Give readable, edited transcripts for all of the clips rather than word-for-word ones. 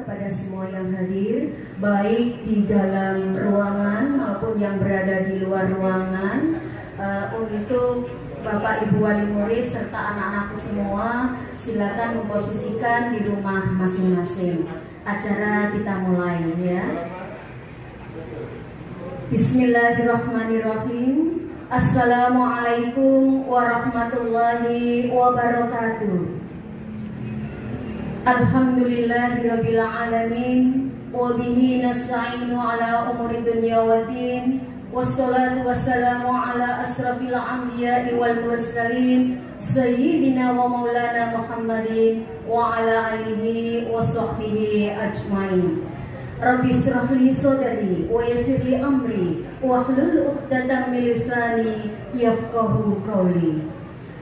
kepada semua yang hadir, baik di dalam ruangan maupun yang berada di luar ruangan. Untuk Bapak Ibu Wali Murid serta anak-anakku semua, silakan memposisikan di rumah masing-masing. Acara kita mulai ya. Bismillahirrahmanirrahim. Assalamualaikum warahmatullahi wabarakatuh. Alhamdulillahirabbil alamin wa bihi nasta'inu ala umuri dunya waddin. Wassalatu wassalamu ala asrafil anbiya'i wal mursalin sayyidina wa maulana Muhammadin wa ala alihi wa sahbihi ajmain. Rabbi shrah li sadri wa yassir li amri wa hlul 'uqdatam min lisani yafqahu qawli.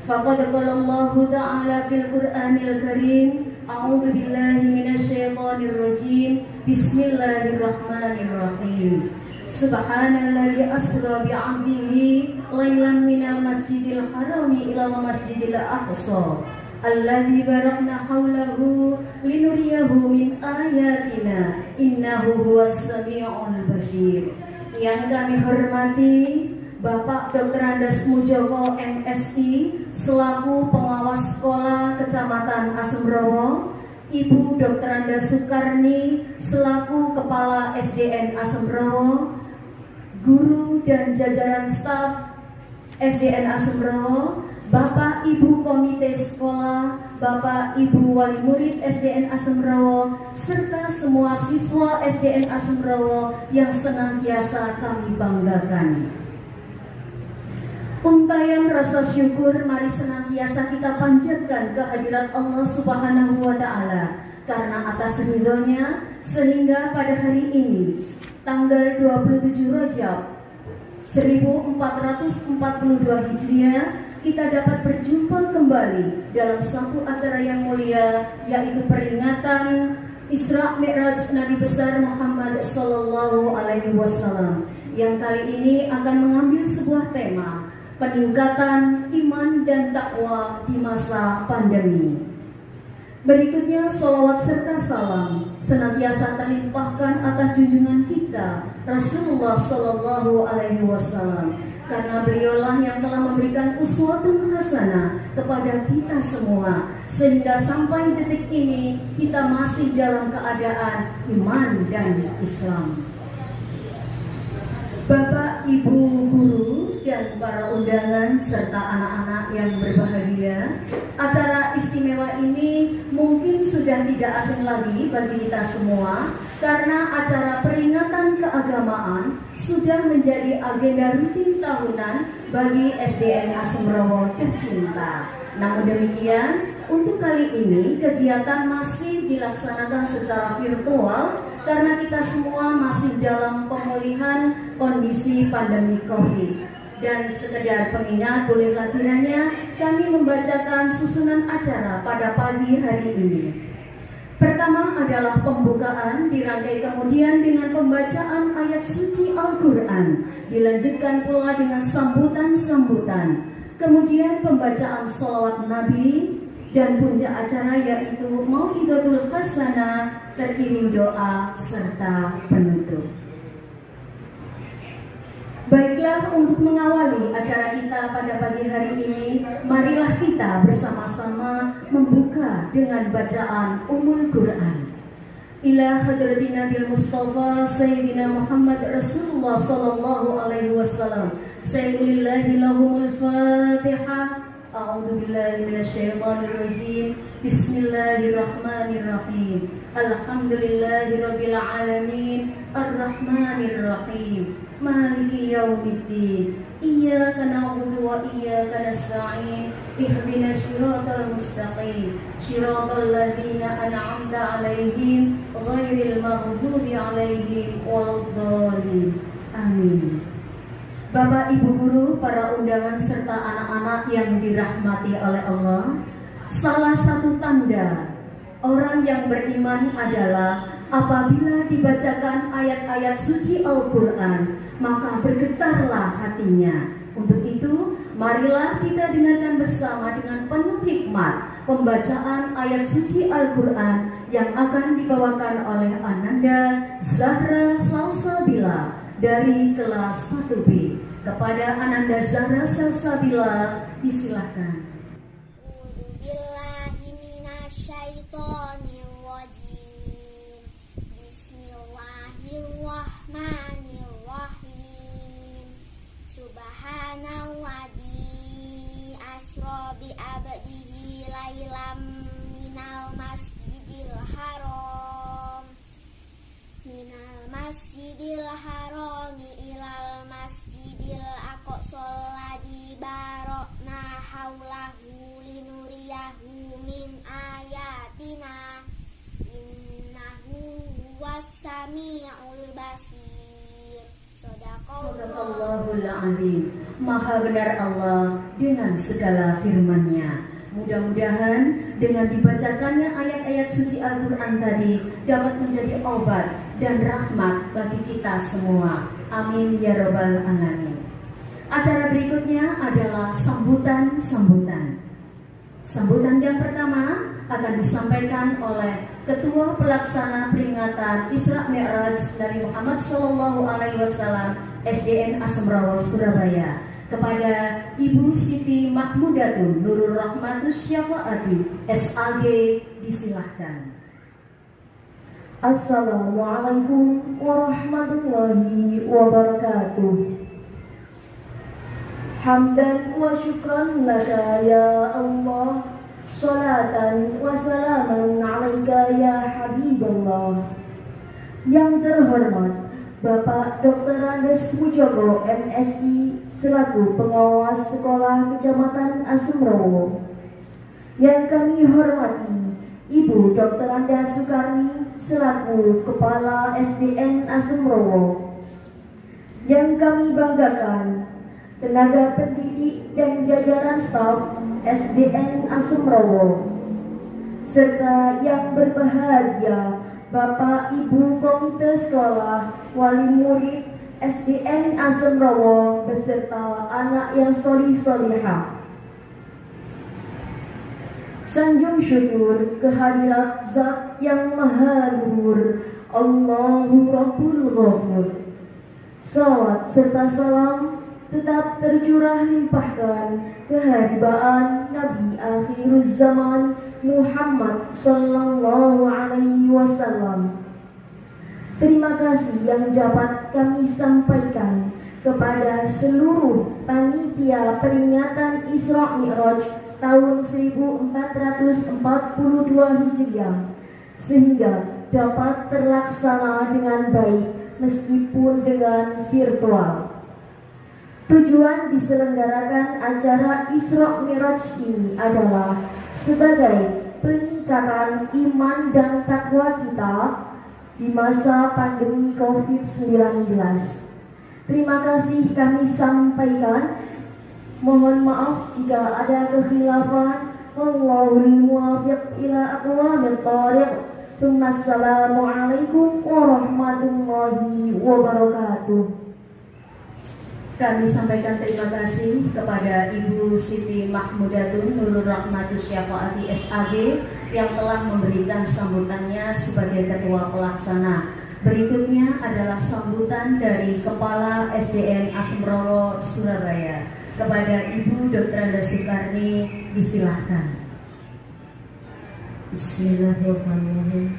Faqad qala Allah ta'ala fil Qur'anil Karim, a'udzu billahi minasyaitonir rajim. Bismillahirrahmanirrahim. Subhanalladzi asra bi 'abdihi lailan minal masjidil harami ilal masjidil aqsa alladzi barakna haulahu linuriyahu min ayatina innahu huwas samiul basir. Yang kami hormati Bapak Dr. Andes Mujoko MSI selaku pengawas sekolah Kecamatan Asemrowo, Ibu Dr. Andes Sukarni selaku Kepala SDN Asemrowo, guru dan jajaran staf SDN Asemrowo, Bapak Ibu Komite Sekolah, Bapak Ibu Wali Murid SDN Asemrowo, serta semua siswa SDN Asemrowo yang senantiasa kami banggakan. Untayan rasa syukur mari senantiasa kita panjatkan kehadirat Allah Subhanahu wa Ta'ala, karena atas ridhonya sehingga pada hari ini tanggal 27 Rajab 1442 Hijriah kita dapat berjumpa kembali dalam satu acara yang mulia, yaitu peringatan Isra Mi'raj Nabi besar Muhammad sallallahu alaihi wasallam, yang kali ini akan mengambil sebuah tema peningkatan iman dan takwa di masa pandemi. Berikutnya sholawat serta salam senantiasa terlimpahkan atas junjungan kita Rasulullah sallallahu alaihi wasallam, karena beliaulah yang telah memberikan uswatun hasanah kepada kita semua, sehingga sampai detik ini kita masih dalam keadaan iman dan Islam. Bapak, Ibu, guru, dan para undangan serta anak-anak yang berbahagia, acara istimewa ini mungkin sudah tidak asing lagi bagi kita semua, karena acara peringatan keagamaan sudah menjadi agenda rutin tahunan bagi SDN Asemrowo tercinta. Namun demikian, untuk kali ini kegiatan masih dilaksanakan secara virtual karena kita semua masih dalam pemulihan kondisi pandemi COVID. Dan sekedar pengingat, bolehlah kiranya kami membacakan susunan acara pada pagi hari ini. Pertama adalah pembukaan, dirangkai kemudian dengan pembacaan ayat suci Al-Quran, dilanjutkan pula dengan sambutan-sambutan, kemudian pembacaan sholawat Nabi, dan puncak acara yaitu Mau'idatul Hasanah, teriring doa serta penutup. Baiklah, untuk mengawali acara kita pada pagi hari ini, marilah kita bersama-sama membuka dengan bacaan Ummul Quran. Ila hadratin Nabil Mustafa Sayyidina Muhammad Rasulullah sallallahu alaihi wasallam. Sayyidillahil lahumul Fatihah. A'udzu billahi minasyaitonir rajim. Bismillahirrahmanirrahim. Alhamdulillahirabbil alamin. Arrahmanir rahim. Maliki yaumiddin. Iyyaka na'budu wa iyyaka nasta'in. Ihdinas siratal mustaqim. Shiratal ladzina an'amta 'alaihim ghairil maghdubi 'alaihim waladdallin. Amin. Bapak, Ibu guru, para undangan serta anak-anak yang dirahmati oleh Allah, salah satu tanda orang yang beriman adalah apabila dibacakan ayat-ayat suci Al-Quran, maka bergetarlah hatinya. Untuk itu, Marilah kita dengarkan bersama dengan penuh hikmat pembacaan ayat suci Al-Quran yang akan dibawakan oleh Ananda Zahra Salsabila dari kelas 1B. Kepada Ananda Zahra Salsabila, disilahkan. Bismillahirrahmanirrahim. Subhanalladzi asra bi abdihi lailam minal masjidil haram ilal masjidil aqsa alladzi barakna haulahu linuriyahu min ayatina innahu huwas samiul basir. Sadaqallahul Azim. Maha benar Allah dengan segala firman-Nya. Mudah-mudahan dengan dibacakannya ayat-ayat suci Al-Quran tadi dapat menjadi obat dan rahmat bagi kita semua. Amin ya robbal alamin. Acara berikutnya adalah sambutan-sambutan. Sambutan yang pertama akan disampaikan oleh Ketua Pelaksana Peringatan Isra Mi'raj dari Muhammad Sallallahu Alaihi Wasallam SDN Asemrawo Surabaya, kepada Ibu Siti Mahmudatun Nurul Rahmatus Syafaati SAG, disilahkan. Assalamualaikum warahmatullahi wabarakatuh. Hamdan wa syukran laka ya Allah, salatan wa salaman alaika ya Habiballah. Yang terhormat Bapak Dr. Andes Mujogo MSI selaku pengawas sekolah Kecamatan Asemrowo. Yang kami hormati Ibu Dr. Anda Sukarni selaku Kepala SDN Asemrowo. Yang kami banggakan tenaga pendidik dan jajaran staf SDN Asemrowo, serta yang berbahagia Bapak Ibu Komite Sekolah, Wali Murid SDN Asemrowo beserta anak yang solih-solihah. Sanjung syukur kehadirat Zat yang Maha Luhur, Allahu Rabbul Ghafur. Salawat serta salam tetap tercurah limpahkan keharibaan Nabi akhiruz zaman Muhammad Sallallahu Alaihi Wasallam. Terima kasih yang dapat kami sampaikan kepada seluruh panitia peringatan Isra Mi'raj tahun 1442 Hijriah, sehingga dapat terlaksana dengan baik meskipun dengan virtual. Tujuan diselenggarakan acara Isra Mi'raj ini adalah sebagai peningkatan iman dan takwa kita di masa pandemi COVID-19. Terima kasih kami sampaikan. Mohon maaf jika ada kekhilafan. Wallahul muwaffiq ila aqwamit thoriq. Assalamualaikum warahmatullahi wabarakatuh. Kami sampaikan terima kasih kepada Ibu Siti Mahmudatun Nurul Rahmatus Syafaati SAG yang telah memberikan sambutannya sebagai Ketua Pelaksana. Berikutnya adalah sambutan dari Kepala SDN Asemrowo Surabaya, kepada Ibu Dr. Anda Sukarni, disilahkan. Bismillahirrahmanirrahim.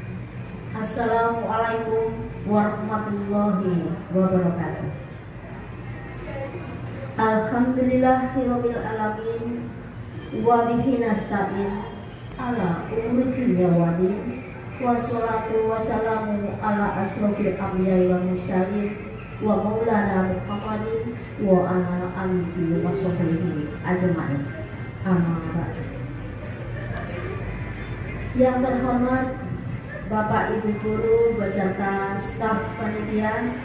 Assalamualaikum warahmatullahi wabarakatuh. Alhamdulillahirabbil alamin wa bihi nasta'in ala umuri dunya wa din, wassalatu wassalamu ala asrofil anbiya'i wal mursalin wa maulana Muhammadin wa ala alihi wa sahbihi ajma'in. Amma ba'du. Yang terhormat Bapak Ibu guru beserta staf panitia,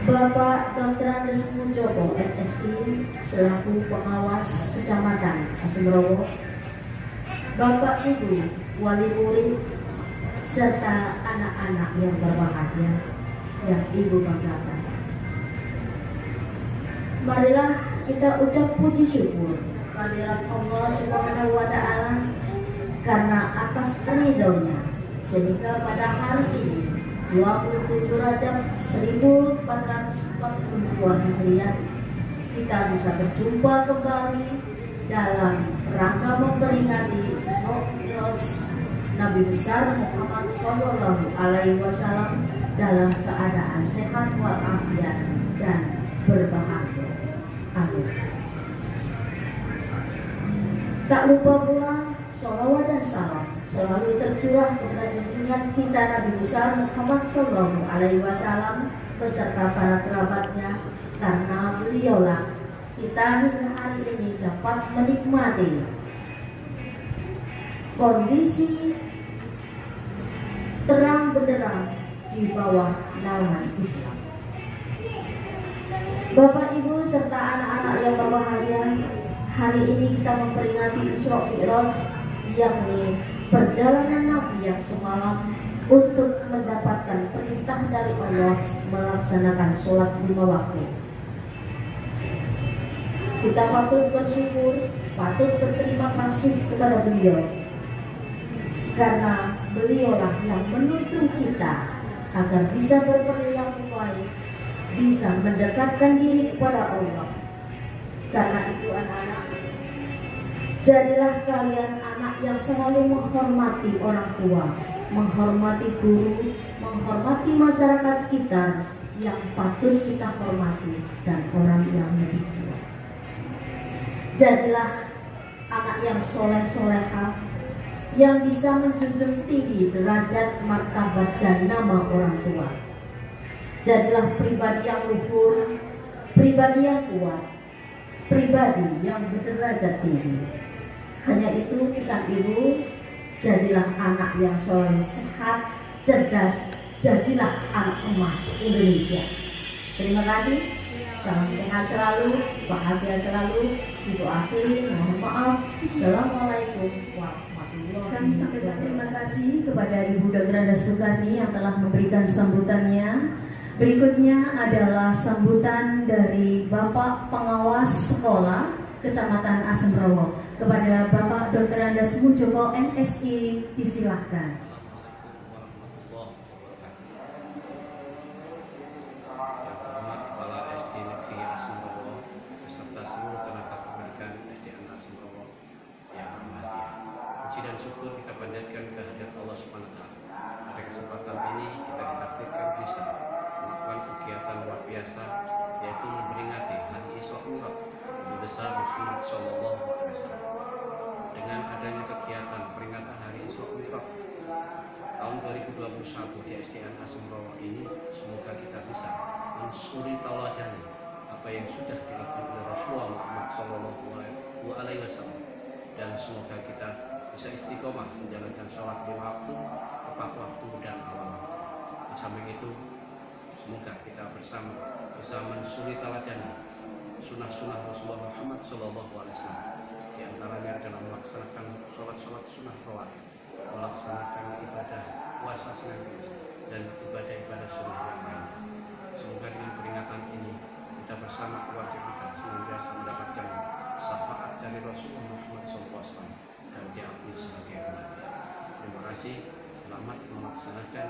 Bapak Dr. Andes Mujogo MSI selaku pengawas Kecamatan Asemrowo, Bapak Ibu wali murid serta anak-anak yang berbahagia yang Ibu banggakan. Marilah kita ucap puji syukur kehadirat Allah Subhanahu wa Ta'ala karena atas ridhonya sehingga pada hari ini 27 Rajab 1442 Hijriah kita bisa berjumpa kembali dalam rangka memperingati Isra Mi'raj Nabi besar Muhammad Shallallahu Alaihi Wasallam dalam keadaan sehat walafiat dan berbahagia. Amin. Tak lupa pula salawat dan salam selalu tercurah kepada junjungan kita Nabi besar Muhammad Shallallahu Alaihi Wasallam beserta para kerabatnya, karena beliaulah kita hingga hari ini dapat menikmati kondisi terang benderang di bawah naungan Islam. Bapak Ibu serta anak-anak yang berbahagia, hari ini kita memperingati Isra Mi'raj, yakni perjalanan Nabi yang semalam untuk mendapatkan perintah dari Allah melaksanakan sholat 5 waktu. Kita patut bersyukur, patut berterima kasih kepada beliau, karena beliaulah yang menuntun kita agar bisa berperilaku baik, bisa mendekatkan diri kepada Allah. Karena itu anak-anak, jadilah kalian anak yang selalu menghormati orang tua, menghormati guru, menghormati masyarakat sekitar yang patut kita hormati dan orang yang lebih tua. Jadilah anak yang soleh-solehah, yang bisa menjunjung tinggi derajat, martabat dan nama orang tua. Jadilah pribadi yang luhur, pribadi yang kuat, pribadi yang berderajat tinggi. Hanya itu pesan ibu, jadilah anak yang selalu sehat, cerdas, jadilah anak emas Indonesia. Terima kasih. Salam sehat selalu, bahagia selalu. Itu akhir, mohon maaf. Assalamualaikum warahmatullahi wabarakatuh. Kami sampaikan terima kasih kepada Ibu Dr. Anda Soekarni yang telah memberikan sambutannya. Berikutnya adalah sambutan dari Bapak Pengawas Sekolah Kecamatan Asemrowo. Kepada Bapak Dr. Andes Mujoko MSI, disilahkan. Dan syukur kita panjatkan kehadirat Allah Subhanahu wa Ta'ala. Pada kesempatan ini kita ditakdirkan bisa melakukan kegiatan luar biasa, yaitu memperingati hari Isra Mi'raj Nabi besar Muhammad Shallallahu Alaihi Wasallam. Dengan adanya kegiatan peringatan hari Isra Mi'raj tahun 2021 di SDN Asemrowo ini, semoga kita bisa mensuri tauladan apa yang sudah dilakukan oleh Rasulullah Muhammad Shallallahu Alaihi Wasallam, dan semoga kita bisa istiqomah menjalankan sholat 5 waktu, tepat waktu dan awal waktu. Di samping itu, semoga kita bersama bisa mensuri tauladan sunnah-sunnah Rasulullah Muhammad SAW. Di antaranya adalah melaksanakan sholat-sholat sunnah rawatib, melaksanakan ibadah puasa Senin Kamis, dan ibadah-ibadah sunnah yang lain. Semoga dengan peringatan ini kita bersama keluarga kita senantiasa mendapatkan syafaat dari Rasulullah Muhammad SAW dan diakui sebagai umatnya. Terima kasih. Selamat melaksanakan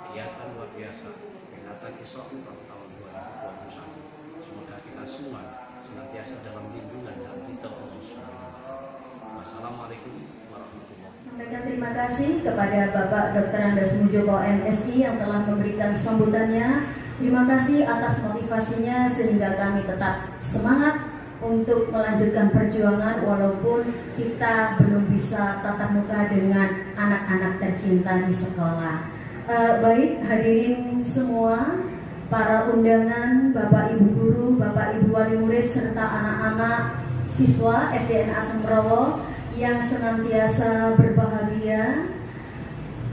kegiatan luar biasa peringatan Isra Mi'raj tahun 2021. Semoga kita semua senantiasa dalam lindungan dan ridha Allah Subhanahu wa Ta'ala. Wassalamualaikum warahmatullahi wabarakatuh. Sampaikan terima kasih kepada Bapak Dr. Andes Mujoko MSI yang telah memberikan sambutannya. Terima kasih atas motivasinya sehingga kami tetap semangat untuk melanjutkan perjuangan walaupun kita belum bisa tatap muka dengan anak-anak tercinta di sekolah. Baik hadirin semua, para undangan, Bapak Ibu guru, Bapak Ibu wali murid serta anak-anak siswa SDN Asemrowo yang senantiasa berbahagia.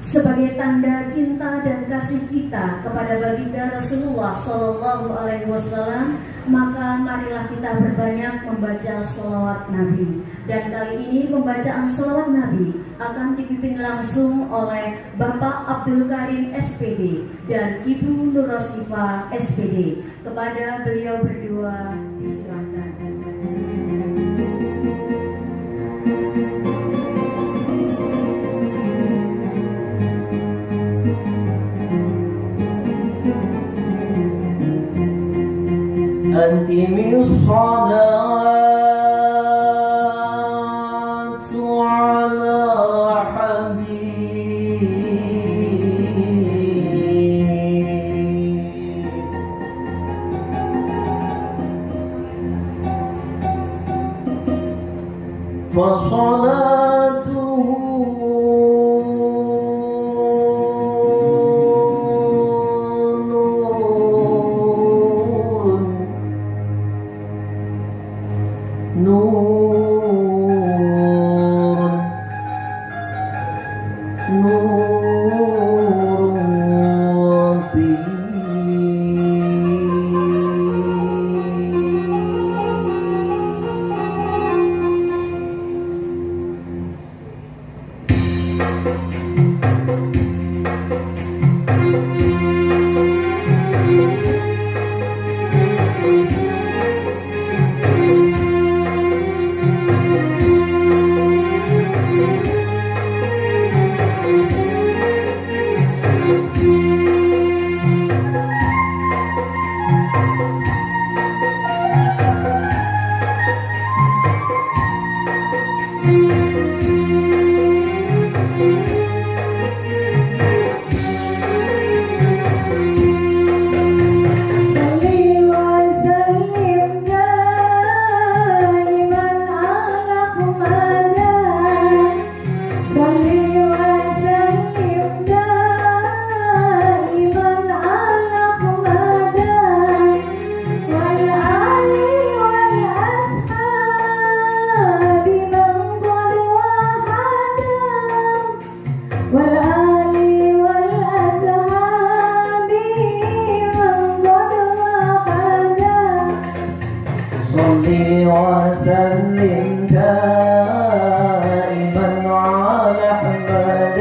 Sebagai tanda cinta dan kasih kita kepada baginda Rasulullah Sallallahu Alaihi Wasallam, maka marilah kita berbanyak membaca sholawat Nabi. Dan kali ini pembacaan sholawat Nabi akan dipimpin langsung oleh Bapak Abdul Karim SPD dan Ibu Nur Rosifa SPD. Kepada beliau berdua, disilakan. أقم الصلاة على حبيب فصلاته نور ربي صلي وسلم دائما على أحمد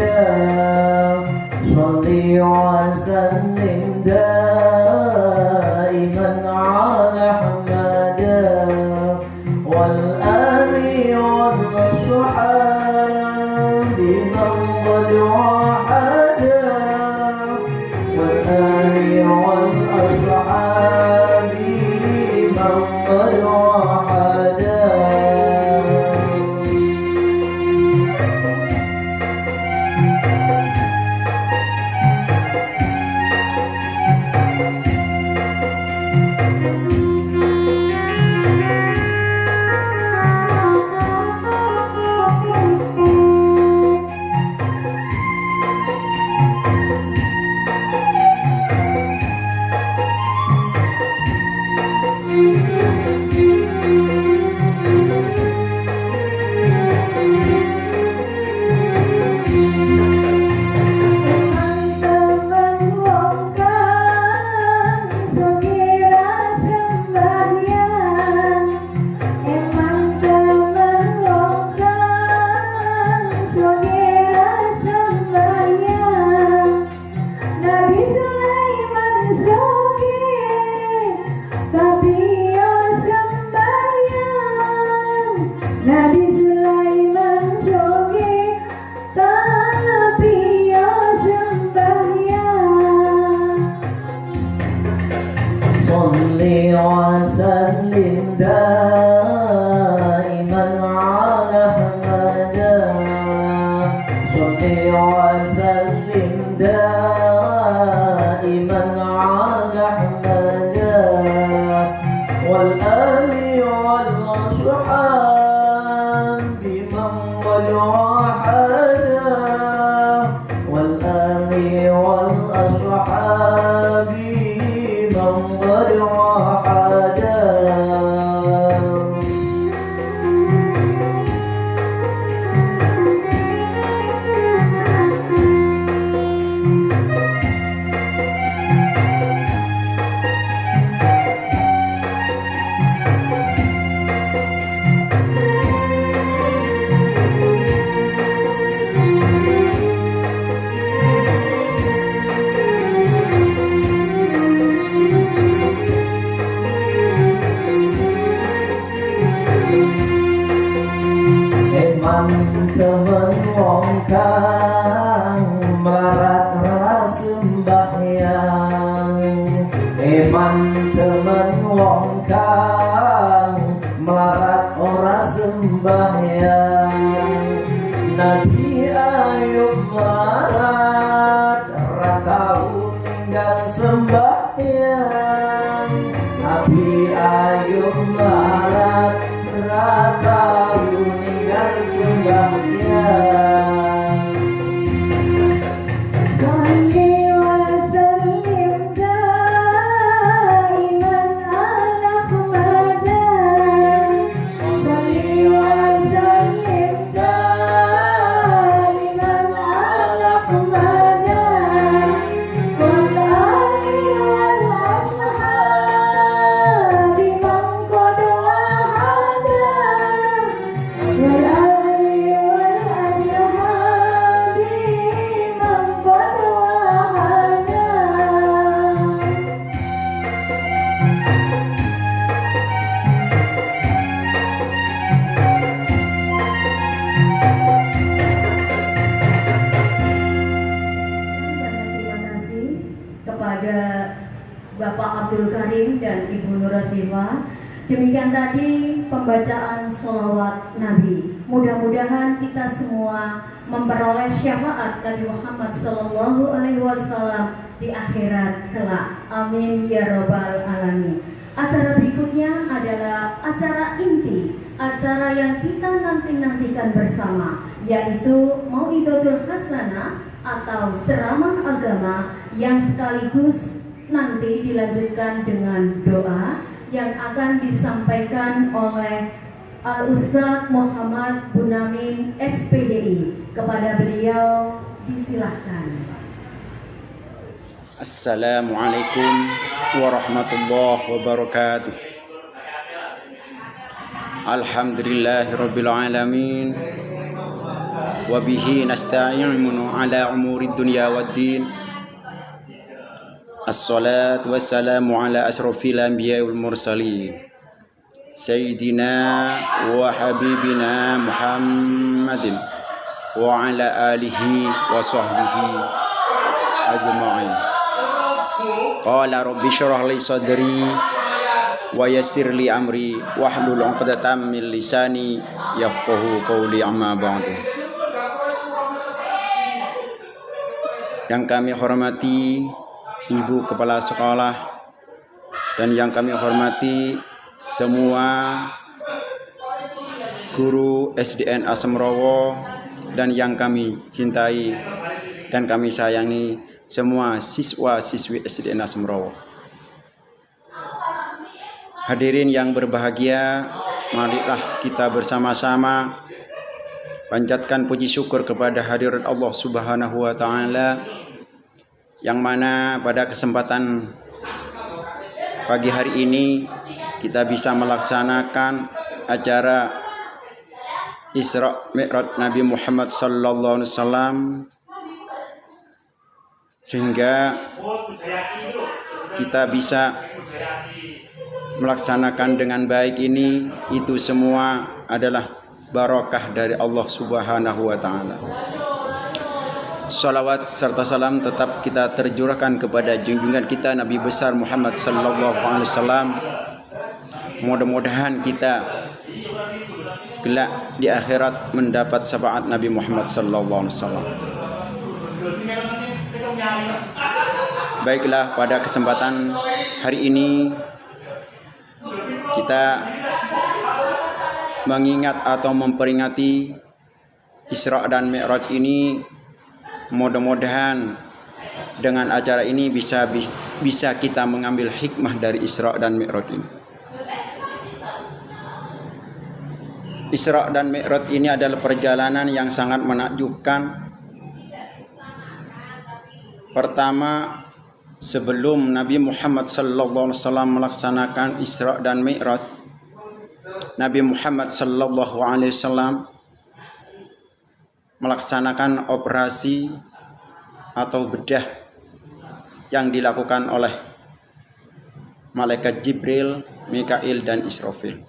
صلي وسلم دائما على أحمد والآل والصحاب من قد وحد والآل والأصحاب من قد وحد صلي وسلم دائما على أحمد صلي وسلم دائما على أحمد والآل والأصحاب بمن قد وحد والآل والأصحاب من قد وحد teman wong kang marat sembahyang eman teman wong kang Nabi Ayub melarat rakau dan sembahyang. Nabi Ayub melarat rakau dan sembahyang. Bapak Abdul Karim dan Ibu Nurasifa. Demikian tadi pembacaan sholawat Nabi. Mudah-mudahan kita semua memperoleh syafaat Nabi Muhammad SAW di akhirat kelak. Amin ya robbal alamin. Acara berikutnya adalah acara inti, acara yang kita nantikan bersama, yaitu Mau'idatul Hasanah atau ceramah agama yang sekaligus nanti dilanjutkan dengan doa yang akan disampaikan oleh Al-Ustadz Muhammad Bunamin SPDI. Kepada beliau disilahkan. Assalamualaikum warahmatullahi wabarakatuh. Alhamdulillahirabbil alamin. Wa bihi nasta'inu ala umuri dunya waddin. Assalatu wassalamu ala asrafil anbiya wal mursalin Sayyidina wa habibina Muhammadin wa ala alihi wa sahbihi ajma'in. Qala rabbi shrah li sadri wa yassir li amri wahlul 'uqdatam min lisani yafqahu qawli, amma ba'du. Yang kami hormati Ibu Kepala Sekolah dan yang kami hormati semua guru SDN Asemrowo dan yang kami cintai dan kami sayangi semua siswa-siswi SDN Asemrowo. Hadirin yang berbahagia, marilah kita bersama-sama panjatkan puji syukur kepada hadirat Allah Subhanahu wa taala, yang mana pada kesempatan pagi hari ini kita bisa melaksanakan acara Isra Mi'raj Nabi Muhammad sallallahu alaihi wasallam, sehingga kita bisa melaksanakan dengan baik ini. Itu semua adalah barakah dari Allah Subhanahu wa taala. Salawat serta salam tetap kita tercurahkan kepada junjungan kita Nabi besar Muhammad sallallahu alaihi wasallam. Mudah-mudahan kita kelak di akhirat mendapat syafaat Nabi Muhammad sallallahu alaihi wasallam. Baiklah, pada kesempatan hari ini kita mengingat atau memperingati Isra dan Mi'raj ini. Mudah-mudahan dengan acara ini bisa kita mengambil hikmah dari Isra dan Mi'raj ini. Isra dan Mi'raj ini adalah perjalanan yang sangat menakjubkan. Pertama, sebelum Nabi Muhammad sallallahu alaihi wasallam melaksanakan Isra dan Mi'raj, Nabi Muhammad sallallahu alaihi wasallam melaksanakan operasi atau bedah yang dilakukan oleh malaikat Jibril, Mikail dan Israfil.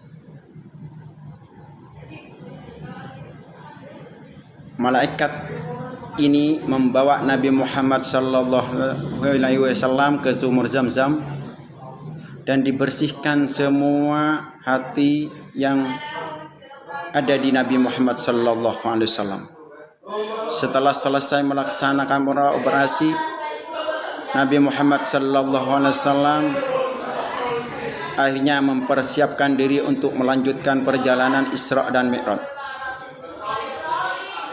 Malaikat ini membawa Nabi Muhammad sallallahu alaihi wasallam ke sumur Zamzam dan dibersihkan semua hati yang ada di Nabi Muhammad sallallahu alaihi wasallam. Setelah selesai melaksanakan operasi, Nabi Muhammad sallallahu alaihi wasallam akhirnya mempersiapkan diri untuk melanjutkan perjalanan Isra dan Mi'raj.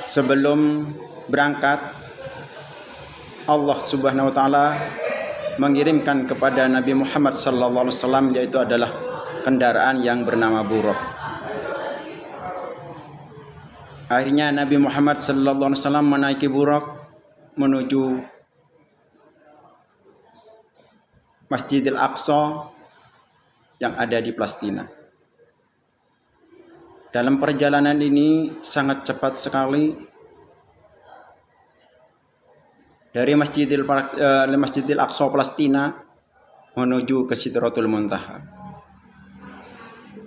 Sebelum berangkat, Allah Subhanahu wa taala mengirimkan kepada Nabi Muhammad sallallahu alaihi wasallam yaitu adalah kendaraan yang bernama Buraq. Akhirnya Nabi Muhammad sallallahu alaihi wasallam menaiki Buraq menuju Masjidil Aqsa yang ada di Palestina. Dalam perjalanan ini sangat cepat sekali dari Masjidil Aqsa Palestina menuju ke Sidratul Muntaha.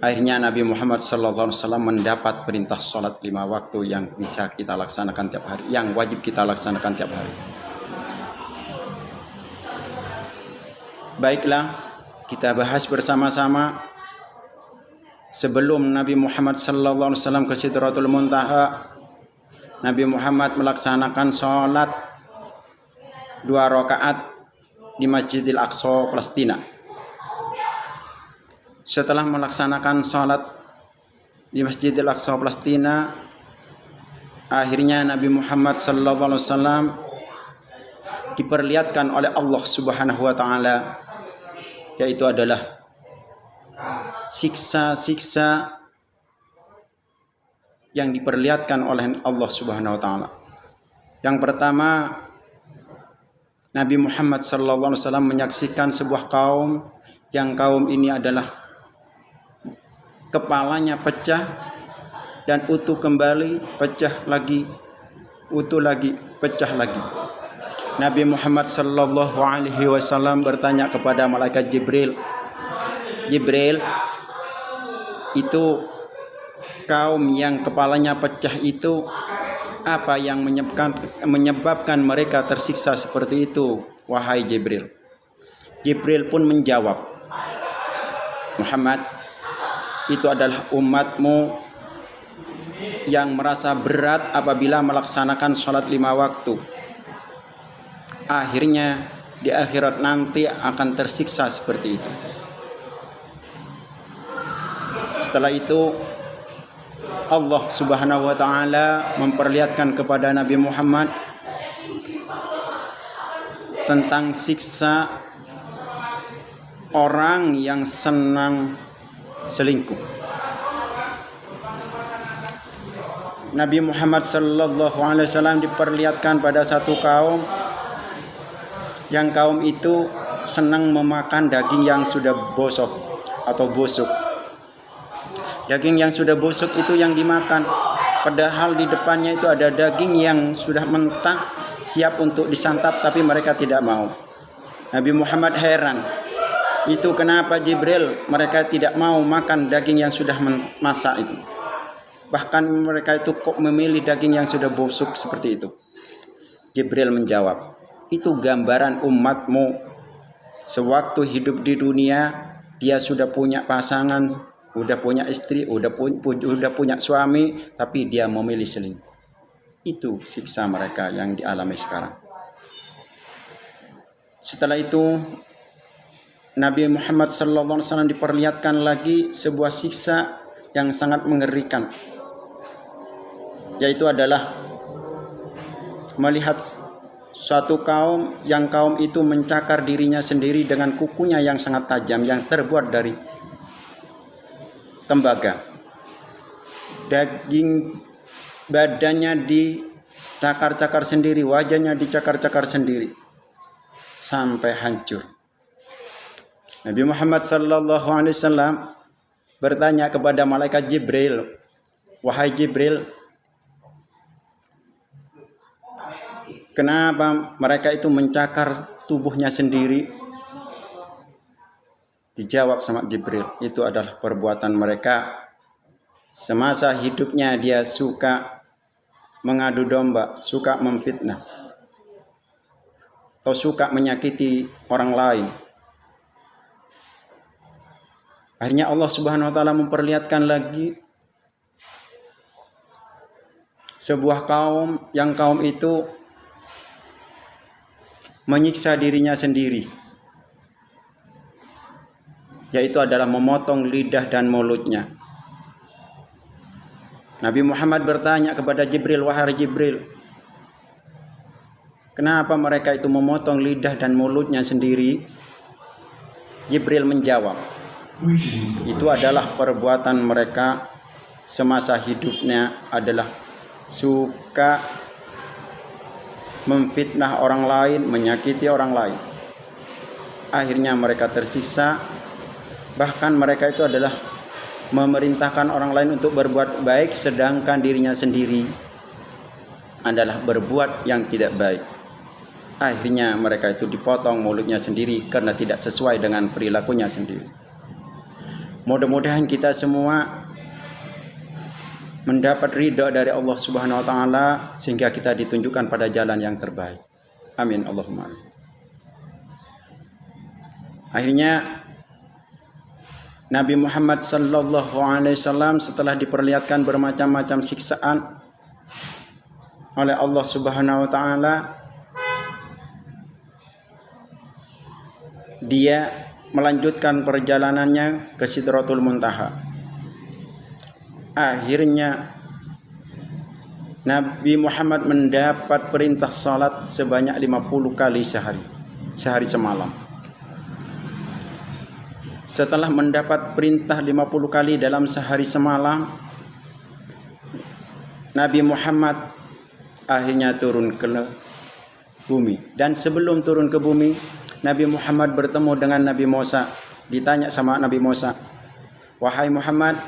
Akhirnya Nabi Muhammad sallallahu alaihi wasallam mendapat perintah salat 5 waktu yang bisa kita laksanakan tiap hari, yang wajib kita laksanakan tiap hari. Baiklah, kita bahas bersama-sama. Sebelum Nabi Muhammad sallallahu alaihi wasallam ke Sidratul Muntaha, Nabi Muhammad melaksanakan salat 2 rakaat di Masjidil Aqsa Palestina. Setelah melaksanakan salat di Masjidil Aqsa Palestina, akhirnya Nabi Muhammad sallallahu alaihi wasallam diperlihatkan oleh Allah Subhanahu wa taala yaitu adalah siksa-siksa yang diperlihatkan oleh Allah Subhanahu wa taala. Yang pertama, Nabi Muhammad sallallahu alaihi wasallam menyaksikan sebuah kaum yang kaum ini adalah kepalanya pecah dan utuh kembali, pecah lagi, utuh lagi, pecah lagi. Nabi Muhammad sallallahu alaihi wasallam bertanya kepada malaikat Jibril, Jibril, itu kaum yang kepalanya pecah itu apa yang menyebabkan mereka tersiksa seperti itu, wahai Jibril? Jibril pun menjawab, Muhammad, itu adalah umatmu yang merasa berat apabila melaksanakan sholat 5 waktu. Akhirnya di akhirat nanti akan tersiksa seperti itu. Setelah itu Allah Subhanahu wa taala memperlihatkan kepada Nabi Muhammad tentang siksa orang yang senang selingkuh. Nabi Muhammad sallallahu alaihi wasallam diperlihatkan pada satu kaum yang kaum itu senang memakan daging yang sudah bosok atau busuk. Daging yang sudah busuk itu yang dimakan, padahal di depannya itu ada daging yang sudah mentah siap untuk disantap, tapi mereka tidak mau. Nabi Muhammad heran, itu kenapa Jibril mereka tidak mau makan daging yang sudah masak itu, bahkan mereka itu kok memilih daging yang sudah busuk seperti itu. Jibril menjawab, itu gambaran umatmu sewaktu hidup di dunia dia sudah punya pasangan, udah punya istri, udah punya suami, tapi dia memilih selingkuh. Itu siksa mereka yang dialami sekarang. Setelah itu Nabi Muhammad SAW diperlihatkan lagi sebuah siksa yang sangat mengerikan, yaitu adalah melihat suatu kaum yang kaum itu mencakar dirinya sendiri dengan kukunya yang sangat tajam yang terbuat dari tembaga. Daging badannya dicakar-cakar sendiri, wajahnya dicakar-cakar sendiri sampai hancur. Nabi Muhammad sallallahu alaihi wasallam bertanya kepada malaikat Jibril, wahai Jibril, kenapa mereka itu mencakar tubuhnya sendiri? Dijawab sama Jibril, itu adalah perbuatan mereka semasa hidupnya dia suka mengadu domba, suka memfitnah, atau suka menyakiti orang lain. Akhirnya Allah Subhanahu wa taala memperlihatkan lagi sebuah kaum itu menyiksa dirinya sendiri, yaitu adalah memotong lidah dan mulutnya. Nabi Muhammad bertanya kepada Jibril, "Wahai Jibril, kenapa mereka itu memotong lidah dan mulutnya sendiri?" Jibril menjawab, itu adalah perbuatan mereka semasa hidupnya adalah suka memfitnah orang lain, menyakiti orang lain. Akhirnya mereka tersiksa, bahkan mereka itu adalah memerintahkan orang lain untuk berbuat baik, sedangkan dirinya sendiri adalah berbuat yang tidak baik. Akhirnya mereka itu dipotong mulutnya sendiri karena tidak sesuai dengan perilakunya sendiri. Mudah-mudahan kita semua mendapat ridha dari Allah Subhanahu wa taala sehingga kita ditunjukkan pada jalan yang terbaik. Amin Allahumma amin. Akhirnya Nabi Muhammad sallallahu alaihi wasallam setelah diperlihatkan bermacam-macam siksaan oleh Allah Subhanahu wa taala, dia melanjutkan perjalanannya ke Sidratul Muntaha. Akhirnya Nabi Muhammad mendapat perintah salat sebanyak 50 kali sehari semalam. Setelah mendapat perintah 50 kali dalam sehari semalam, Nabi Muhammad akhirnya turun ke bumi. Dan sebelum turun ke bumi, Nabi Muhammad bertemu dengan Nabi Musa. Ditanya sama Nabi Musa, "Wahai Muhammad,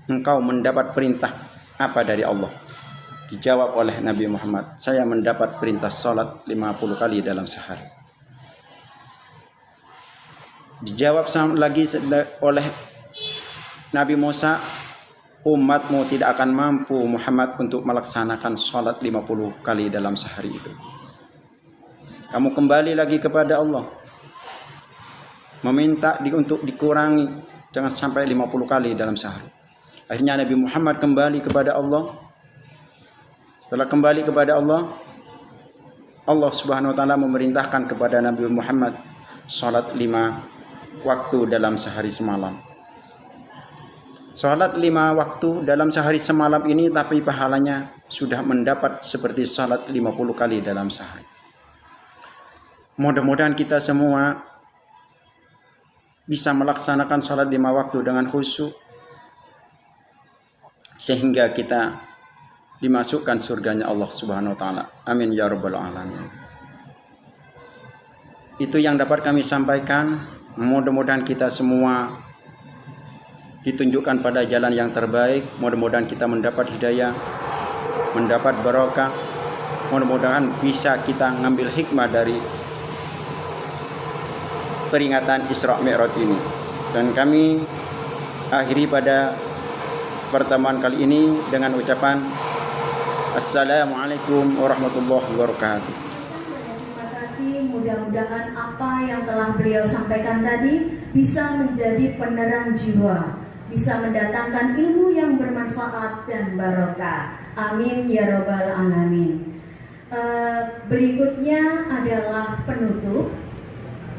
engkau mendapat perintah apa dari Allah?" Dijawab oleh Nabi Muhammad, "Saya mendapat perintah salat 50 kali dalam sehari." Dijawab lagi oleh Nabi Musa, "Umatmu tidak akan mampu Muhammad untuk melaksanakan salat 50 kali dalam sehari itu. Kamu kembali lagi kepada Allah, meminta untuk dikurangi, jangan sampai 50 kali dalam sehari." Akhirnya Nabi Muhammad kembali kepada Allah. Setelah kembali kepada Allah, Allah Subhanahu wa taala memerintahkan kepada Nabi Muhammad salat 5 waktu dalam sehari semalam. Salat 5 waktu dalam sehari semalam ini tapi pahalanya sudah mendapat seperti salat 50 kali dalam sehari. Mudah-mudahan kita semua bisa melaksanakan salat 5 waktu dengan khusyuk sehingga kita dimasukkan surganya Allah Subhanahu wa taala. Amin ya rabbal alamin. Itu yang dapat kami sampaikan. Mudah-mudahan kita semua ditunjukkan pada jalan yang terbaik. Mudah-mudahan kita mendapat hidayah, mendapat barokah. Mudah-mudahan bisa kita ngambil hikmah dari peringatan Isra Mi'raj ini. Dan kami akhiri pada pertemuan kali ini dengan ucapan Assalamualaikum warahmatullahi wabarakatuh. Mudah-mudahan apa yang telah beliau sampaikan tadi bisa menjadi penerang jiwa, bisa mendatangkan ilmu yang bermanfaat dan barokah. Amin ya robbal alamin. Berikutnya adalah penutup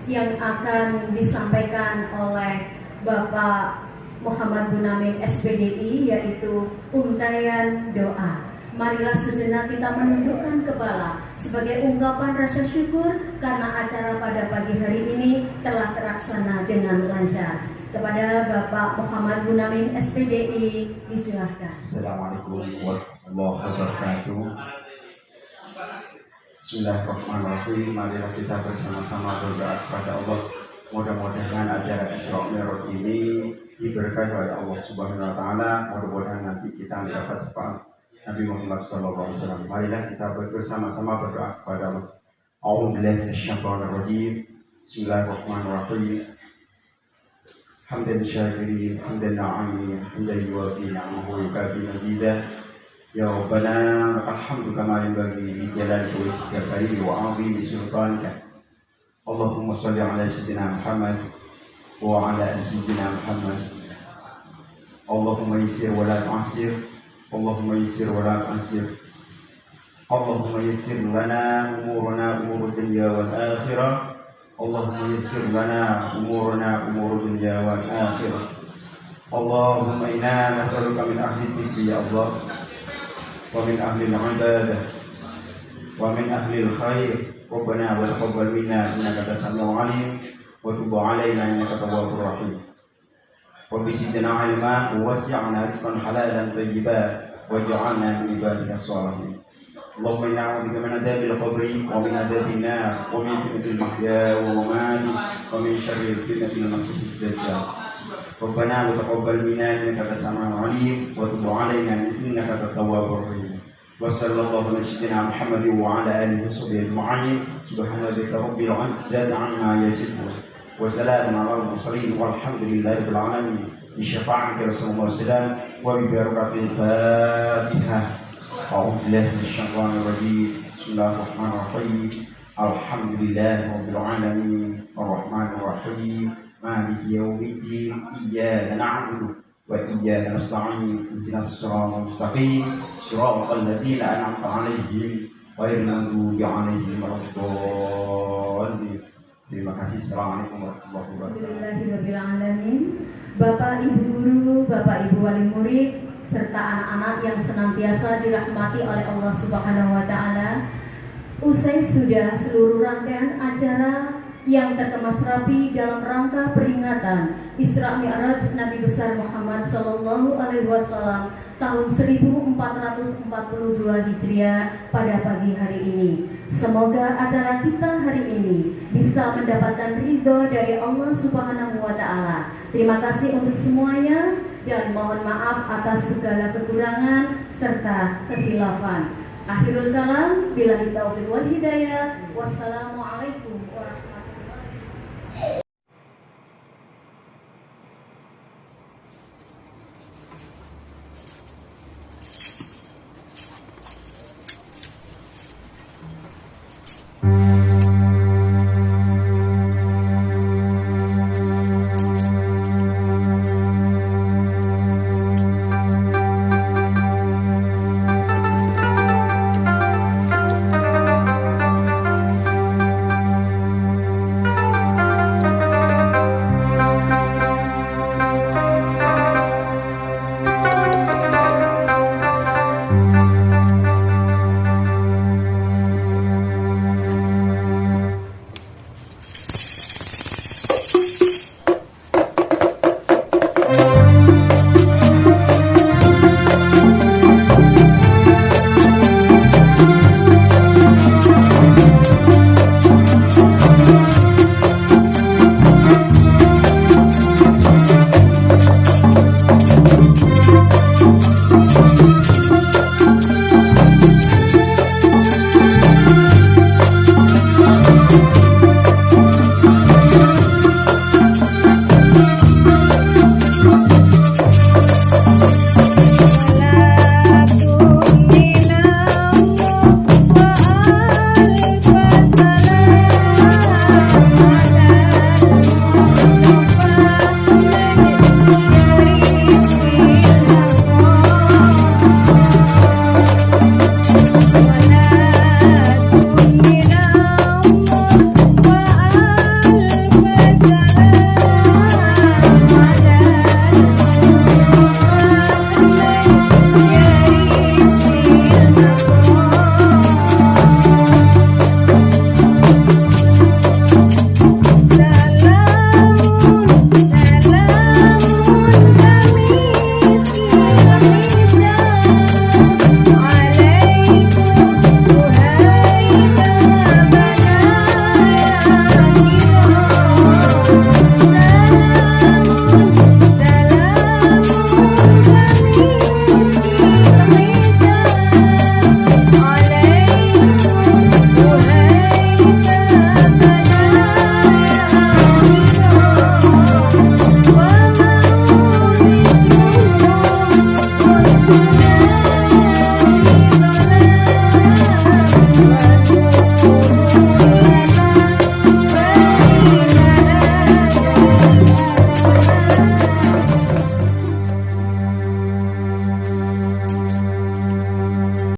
yang akan disampaikan oleh Bapak Muhammad Bunamin SPDI, yaitu untaian doa. Marilah sejenak kita menundukkan kepala sebagai ungkapan rasa syukur karena acara pada pagi hari ini telah terlaksana dengan lancar. Kepada Bapak Muhammad Bunamin SPDI, disilahkan. Assalamualaikum warahmatullahi wabarakatuh. Bismillahirrahmanirrahim. Marilah kita bersama-sama berdoa kepada Allah. Mudah-mudahan acara Isra Mi'raj ini diberkahi oleh Allah Subhanahu wa taala. Mudah-mudahan nanti kita mendapat syafaat Nabi Muhammad sallallahu alaihi wasallam. Marilah kita bersama-sama berdoa kepada Allah. A'udzubillahi minasyaitonir rajim. Bismillahirrahmanirrahim. Hamdan syakirin, hamdan na'amin, hamdan yuwafi ni'amahu wa yukafi mazidah. Ya Rabbana, alhamdu kama yanbaghi li jalali wajhika karim wa 'azimi sultanika. Allahumma shalli ala sayyidina Muhammad wa ala ali sayyidina Muhammad. Allahumma yassir wa la tu'assir. Allahumma yassir wa la tu'assir. اللهم يسر لنا أمورنا أمور الدنيا والآخرة اللهم يسر لنا أمورنا أمور الدنيا والآخرة اللهم إنا نسألك من أهل الذكر يا الله ومن أهل العبادة ومن أهل الخير ربنا وتقبل منا إنك أنت السميع العليم وتب علينا إنك التواب الرحيم رب زدنا علما ووسعنا رزقا حلالا طيبا واجعلنا من عبادك الصالحين اللهم إنا نعوذ بك من عذاب القبر ومن عذاب النار ومن فتنة المحيا والممات ومن شر فتنة المسيح الدجال ربنا وتقبل منا إنك أنت السميع العليم وتب علينا إنك أنت التواب الرحيم وصلى الله على سيدنا محمد وعلى آله وصحبه أجمعين سبحان ربك رب العزة عما يصفون وسلام على المرسلين والحمد لله رب العالمين بشفاعة رسول الله صلى الله عليه وسلم وببركة الفاتحة أعوذ بالله من الشيطان الرجيم بسم الله الرحمن الرحيم الحمد لله رب العالمين الرحمن الرحيم مالك يوم الدين إياك نعبد وإياك نستعين اهدنا الصراط المستقيم صراط الذين أنعمت عليهم غير المغضوب عليهم ولا الضالين. Terima kasih. Assalamualaikum warahmatullahi wabarakatuh. Alhamdulillahirrahmanirrahim. Bapak Ibu Guru, Bapak Ibu Wali Murid, serta anak-anak yang senantiasa dirahmati oleh Allah Subhanahu wa Ta'ala. Usai sudah seluruh rangkaian acara yang terkemas rapi dalam rangka peringatan Isra Mi'raj Nabi besar Muhammad Sallallahu Alaihi Wasallam tahun 1442 Hijriah pada pagi hari ini. Semoga acara kita hari ini bisa mendapatkan ridho dari Allah Subhanahu wa Ta'ala. Terima kasih untuk semuanya dan mohon maaf atas segala kekurangan serta kekhilafan. Akhirul kalam, billahi taufiq wal hidayah. Wassalamualaikum warahmatullahi wabarakatuh.